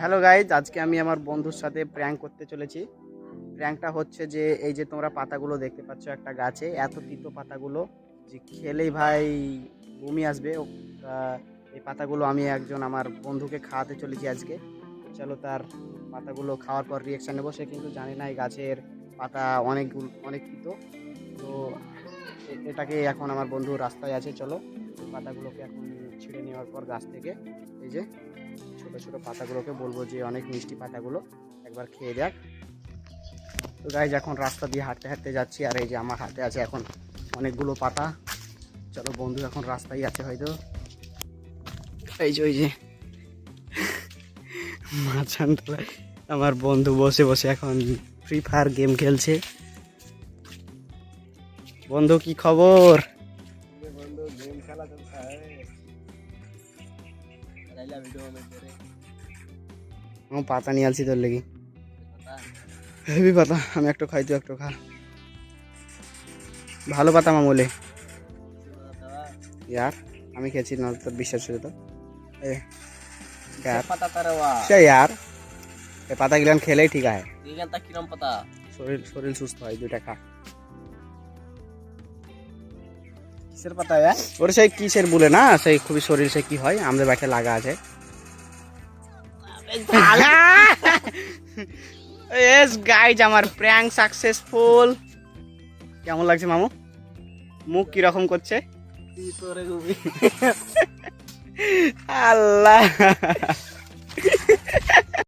Hello guys, আজকে আমি আমার বন্ধুর সাথে প্র্যাঙ্ক করতে চলেছি। প্র্যাঙ্কটা হচ্ছে যে এই যে তোমরা পাতাগুলো দেখতে পাচ্ছ একটা গাছে, এত তিতো পাতাগুলো যে খেলেই ভাই বমি আসবে। এই পাতাগুলো আমি একজন আমার বন্ধুকে খাওয়াতে চলেছি আজকে। চলো তার পাতাগুলো খাওয়ার পর রিয়াকশান নেবো। সে কিন্তু জানে না এই গাছের পাতা অনেক তিতো। তো এটাকে এখন আমার বন্ধু রাস্তায় আছে, চলো এই পাতাগুলোকে এখন ছিঁড়ে নেওয়ার পর গাছ থেকে এই যে ছোট ছোট পাতাগুলোকে বলবো যে অনেক মিষ্টি পাতাগুলো, একবার খেয়ে দেখ। তো গাইজ এখন রাস্তা দিয়ে হাঁটতে হাঁটতে যাচ্ছি, আর এই যে আমার হাতে আছে এখন অনেকগুলো পাতা। চলো বন্ধু এখন রাস্তায় আছে হয়তো, এই যে ওই যে মাঝখানটায় আমার বন্ধু বসে বসে এখন ফ্রি ফায়ার গেম খেলছে। বন্ধু কি খবর? बंदो गेम खेला चलता है पहला वीडियो में तेरे আমার পাতা নিয়ে আসছি তোর লেগে, पता হেভি পাতা। আমি একটু খাই, তুই একটু খা। ভালো পাতা মামুলে दवा यार, আমি খেয়েছি না তোর বিশ্বাস হতো এ यार पता तेरे वा সে यार এই পাতাগুলো খেলেই ঠিক আছে, ये क्या किरम पता শরীর শরীর সুস্থ হয়। দুইটা খা। किसर पता है ওর সেই কিসের বলে না, সেই খুবই শরীর সে কি হয়, আমাদের বাড়িতে লাগা আছে। এস গাইজ, আমার প্র্যাঙ্ক সাকসেসফুল। কেমন লাগছে মামু? মুখ কিরকম করছে? तोरे को भी আল্লাহ